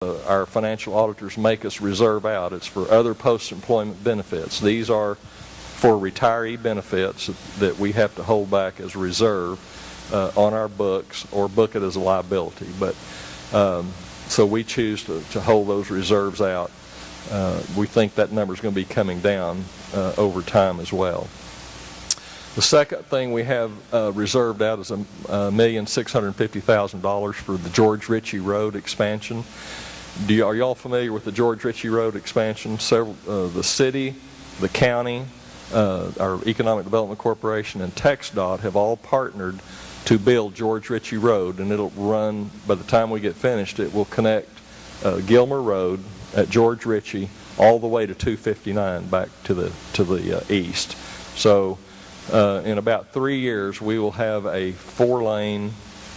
our financial auditors make us reserve out. It's for other post-employment benefits. These are for retiree benefits that we have to hold back as a reserve on our books or book it as a liability. But so we choose to hold those reserves out. We think that number is going to be coming down over time as well. The second thing we have reserved out is $1,650,000 for the George Ritchie Road expansion. Are y'all familiar with the George Ritchie Road expansion? The city, the county, our Economic Development Corporation, and TxDOT have all partnered to build George Ritchie Road, and it'll run, by the time we get finished, it will connect Gilmer Road at George Ritchie all the way to 259 back to the east. So in about 3 years we will have a 4-lane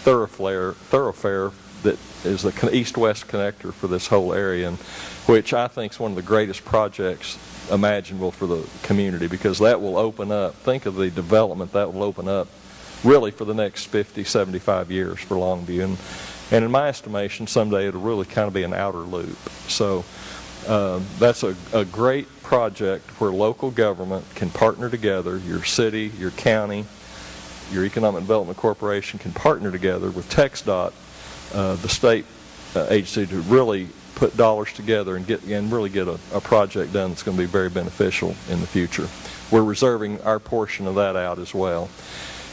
thoroughfare that is the east-west connector for this whole area, and which I think is one of the greatest projects imaginable for the community, because that will open up, think of the development that will open up really for the next 50, 75 years for Longview. And in my estimation, someday it'll really kind of be an outer loop. So that's a great project where local government can partner together. Your city, your county, your Economic Development Corporation can partner together with TxDOT, the state agency, to really put dollars together and really get a project done that's going to be very beneficial in the future. We're reserving our portion of that out as well.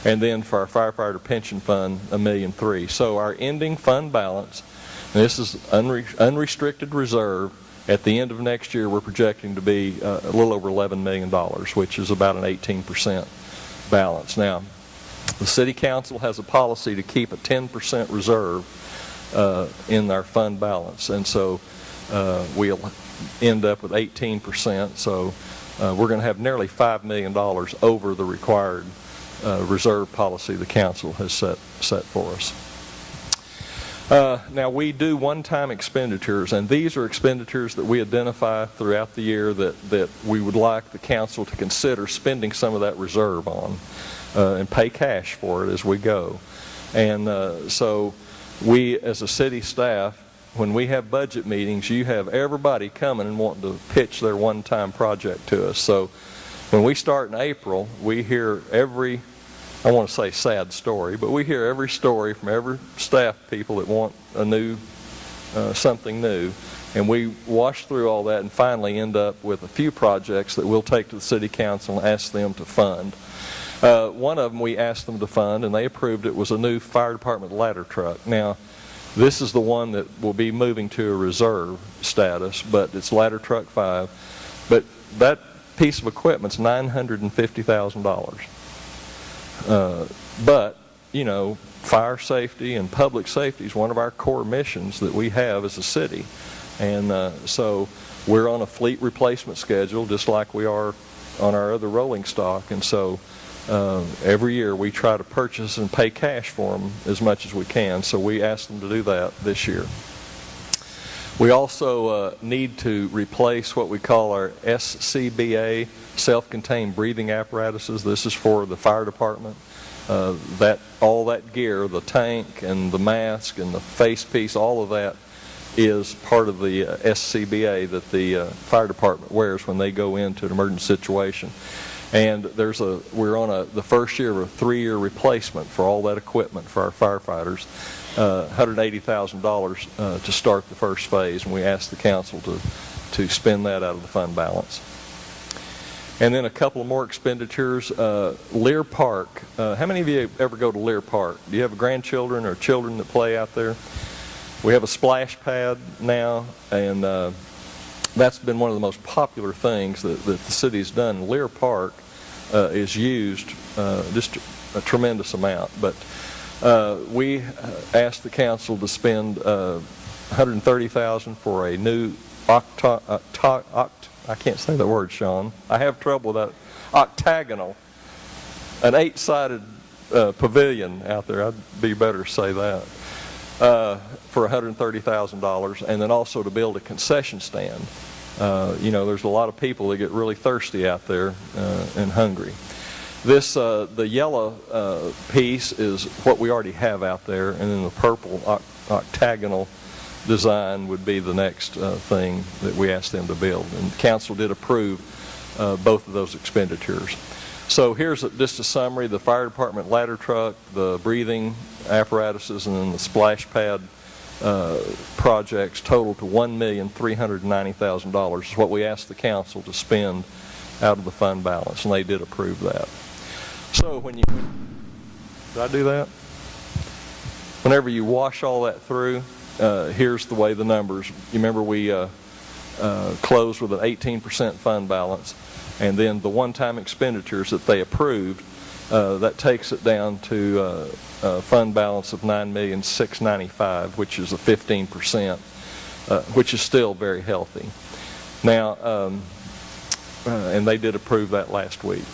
And then for our firefighter pension fund, $1.3 million. So our ending fund balance, and this is unrestricted reserve, at the end of next year we're projecting to be a little over $11 million, which is about an 18% balance. Now, the City Council has a policy to keep a 10% reserve in our fund balance, and so we'll end up with 18%. So we're going to have nearly $5 million over the required reserve policy the council has set for us. Now, we do one-time expenditures, and these are expenditures that we identify throughout the year that we would like the council to consider spending some of that reserve on and pay cash for it as we go. And so we, as a city staff, when we have budget meetings, you have everybody coming and wanting to pitch their one-time project to us. So when we start in April, we hear every, I want to say sad story, but we hear every story from every staff people that want a new, something new, and we wash through all that and finally end up with a few projects that we'll take to the City Council and ask them to fund. One of them we asked them to fund, and they approved it, was a new fire department ladder truck. Now, this is the one that will be moving to a reserve status, but it's ladder truck 5. But that piece of equipment's $950,000. But, you know, fire safety and public safety is one of our core missions that we have as a city. And so we're on a fleet replacement schedule just like we are on our other rolling stock. And so every year we try to purchase and pay cash for them as much as we can. So we asked them to do that this year. We also need to replace what we call our SCBA, self-contained breathing apparatuses. This is for the fire department. All that gear, the tank and the mask and the face piece, all of that is part of the SCBA that the fire department wears when they go into an emergency situation. And we're on the first year of a 3-year replacement for all that equipment for our firefighters. $180,000 to start the first phase, and we asked the council to spend that out of the fund balance. And then a couple of more expenditures. Lear Park. How many of you ever go to Lear Park? Do you have grandchildren or children that play out there? We have a splash pad now, and that's been one of the most popular things that the city's done. Lear Park is used just a tremendous amount, but we asked the council to spend $130,000 for a new I can't say the word, Sean. I have trouble with that. Octagonal, an 8-sided pavilion out there. I'd be better to say that. For $130,000, and then also to build a concession stand. You know, there's a lot of people that get really thirsty out there and hungry. This, the yellow piece is what we already have out there, and then the purple octagonal design would be the next thing that we asked them to build. And council did approve both of those expenditures. So here's just a summary: the fire department ladder truck, the breathing apparatuses, and then the splash pad projects total to $1,390,000 is what we asked the council to spend out of the fund balance, and they did approve that. So when you, did I do that? Whenever you wash all that through, here's the way the numbers, you remember we closed with an 18% fund balance, and then the one-time expenditures that they approved, that takes it down to a fund balance of $9,695,000, which is a 15%, which is still very healthy. Now, and they did approve that last week.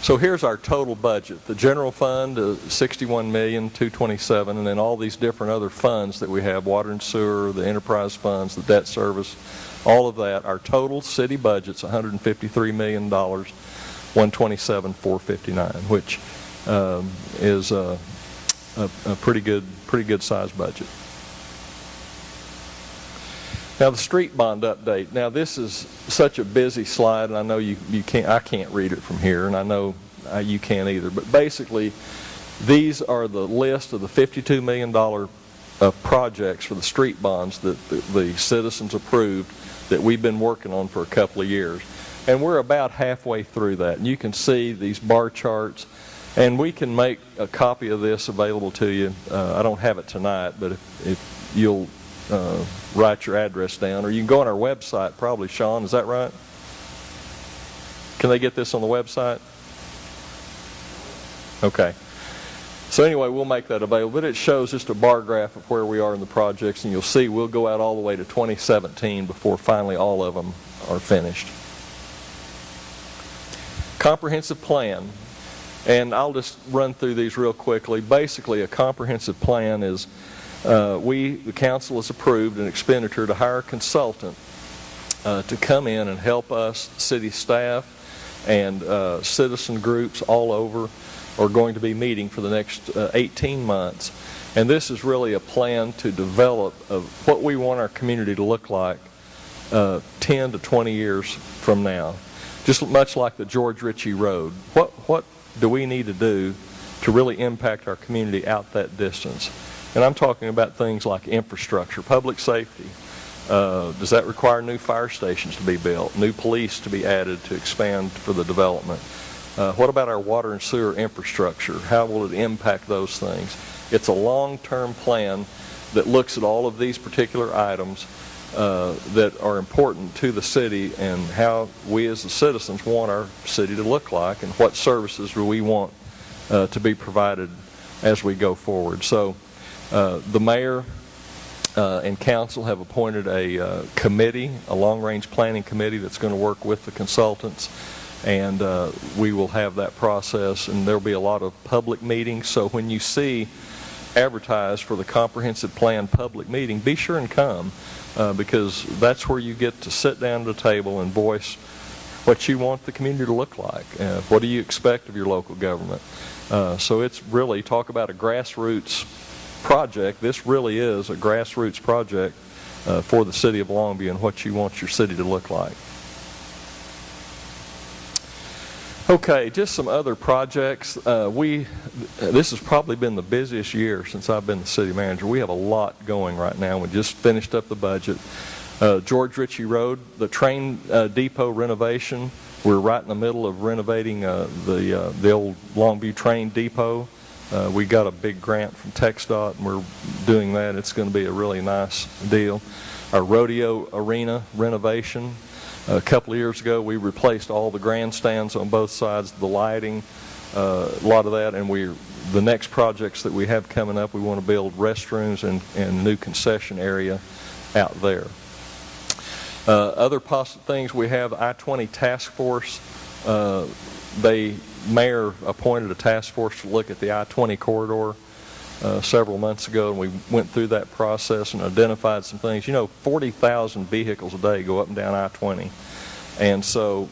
So here's our total budget. The general fund is $61,227,000, and then all these different other funds that we have: water and sewer, the enterprise funds, the debt service, all of that. Our total city budget's $153 million, $127,459,000, which is a pretty good size budget. Now the street bond update. Now this is such a busy slide, and I know I can't read it from here, and I know you can't either. But basically, these are the list of the $52 million of projects for the street bonds that the citizens approved that we've been working on for a couple of years. And we're about halfway through that. And you can see these bar charts, and we can make a copy of this available to you. I don't have it tonight, but if you'll write your address down, or you can go on our website probably. Sean, is that right? Can they get this on the website? Okay. So anyway, we'll make that available, but it shows just a bar graph of where we are in the projects, and you'll see we'll go out all the way to 2017 before finally all of them are finished. Comprehensive plan, and I'll just run through these real quickly. Basically, a comprehensive plan is the council has approved an expenditure to hire a consultant to come in and help us, city staff, and citizen groups all over are going to be meeting for the next 18 months. And this is really a plan to develop what we want our community to look like 10 to 20 years from now. Just much like the George Ritchie Road. What do we need to do to really impact our community out that distance? And I'm talking about things like infrastructure, public safety. Does that require new fire stations to be built, new police to be added to expand for the development? What about our water and sewer infrastructure? How will it impact those things? It's a long-term plan that looks at all of these particular items that are important to the city and how we as the citizens want our city to look like, and what services do we want to be provided as we go forward. So the mayor and council have appointed a committee, a long-range planning committee that's going to work with the consultants, and we will have that process, and there'll be a lot of public meetings. So when you see advertised for the comprehensive plan public meeting, be sure and come, because that's where you get to sit down at a table and voice what you want the community to look like. What do you expect of your local government? So it's really, talk about a grassroots project. This really is a grassroots project for the city of Longview and what you want your city to look like. Okay, just some other projects. This has probably been the busiest year since I've been the city manager. We have a lot going right now. We just finished up the budget. George Ritchie Road, the train depot renovation. We're right in the middle of renovating the old Longview train depot. We got a big grant from TxDOT, and we're doing that. It's going to be a really nice deal. Our rodeo arena renovation. A couple of years ago, we replaced all the grandstands on both sides, the lighting, a lot of that, and the next projects that we have coming up, we want to build restrooms and a new concession area out there. Other possible things, we have I-20 task force. Mayor appointed a task force to look at the I-20 corridor several months ago, and we went through that process and identified some things. You know, 40,000 vehicles a day go up and down I-20, and so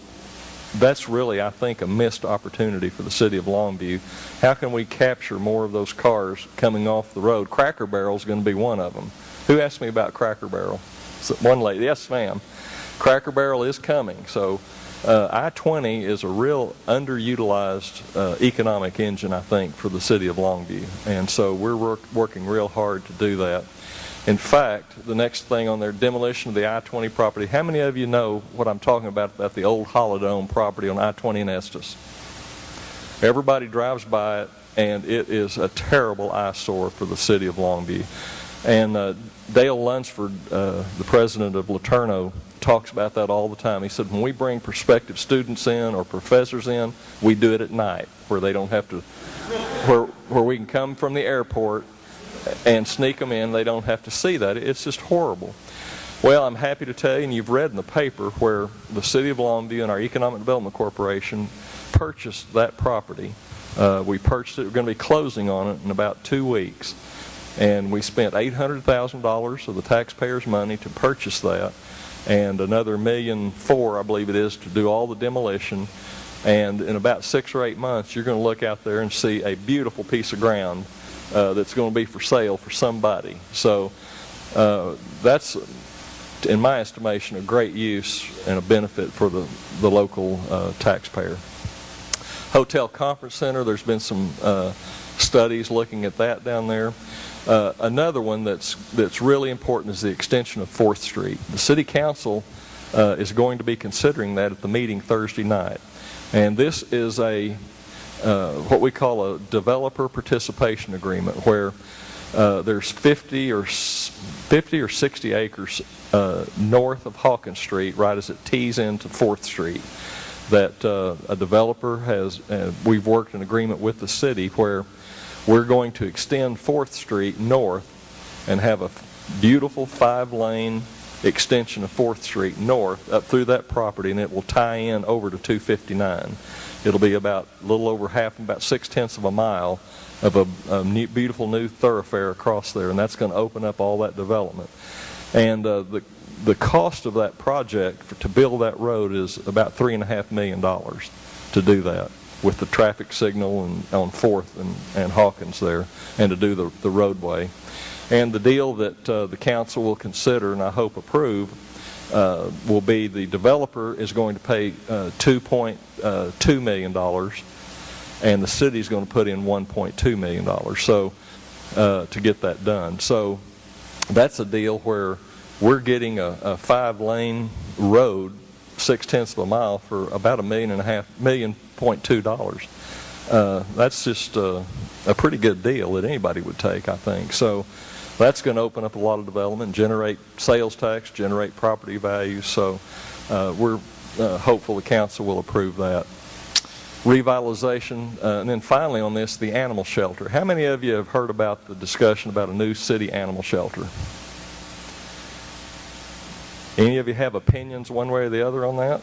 that's really, I think, a missed opportunity for the city of Longview. How can we capture more of those cars coming off the road? Cracker Barrel is going to be one of them. Who asked me about Cracker Barrel? So one lady. Yes, ma'am. Cracker Barrel is coming. So I-20 is a real underutilized economic engine, I think, for the city of Longview. And so we're working real hard to do that. In fact, the next thing on their demolition of the I-20 property, how many of you know what I'm talking about the old Holodome property on I-20 in Estes? Everybody drives by it, and it is a terrible eyesore for the city of Longview. And Dale Lunsford, the president of Laterno, talks about that all the time. He said, when we bring prospective students in or professors in, we do it at night, where they don't have to, where we can come from the airport and sneak them in. They don't have to see that. It's just horrible. Well, I'm happy to tell you, and you've read in the paper, where the City of Longview and our Economic Development Corporation purchased that property. We purchased it. We're going to be closing on it in about 2 weeks. And we spent $800,000 of the taxpayers' money to purchase that, and another $1.4 million, I believe it is, to do all the demolition. And in about 6 or 8 months, you're going to look out there and see a beautiful piece of ground that's going to be for sale for somebody. So that's, in my estimation, a great use and a benefit for the local taxpayer. Hotel Conference Center, there's been some studies looking at that down there. Another one that's really important is the extension of 4th Street. The City Council is going to be considering that at the meeting Thursday night. And this is a what we call a developer participation agreement, where there's 50 or 60 acres north of Hawkins Street, right as it tees into 4th Street, that a developer has, we've worked an agreement with the city where we're going to extend 4th Street north and have a beautiful 5-lane extension of 4th Street north up through that property, and it will tie in over to 259. It'll be about a little over half, about 6/10 of a mile of a beautiful new thoroughfare across there, and that's going to open up all that development. And the cost of that project to build that road is about $3.5 million to do that, with the traffic signal and on 4th and Hawkins there, and to do the roadway. And the deal that the council will consider, and I hope approve, will be the developer is going to pay $2.2 million, and the city is going to put in $1.2 million to get that done. So that's a deal where we're getting a 5-lane road 6/10 of a mile for about $1.5 million. That's just a pretty good deal that anybody would take, I think. So that's going to open up a lot of development, generate sales tax, generate property values. So we're hopeful the council will approve that. Revitalization, and then finally on this, the animal shelter. How many of you have heard about the discussion about a new city animal shelter? Any of you have opinions one way or the other on that?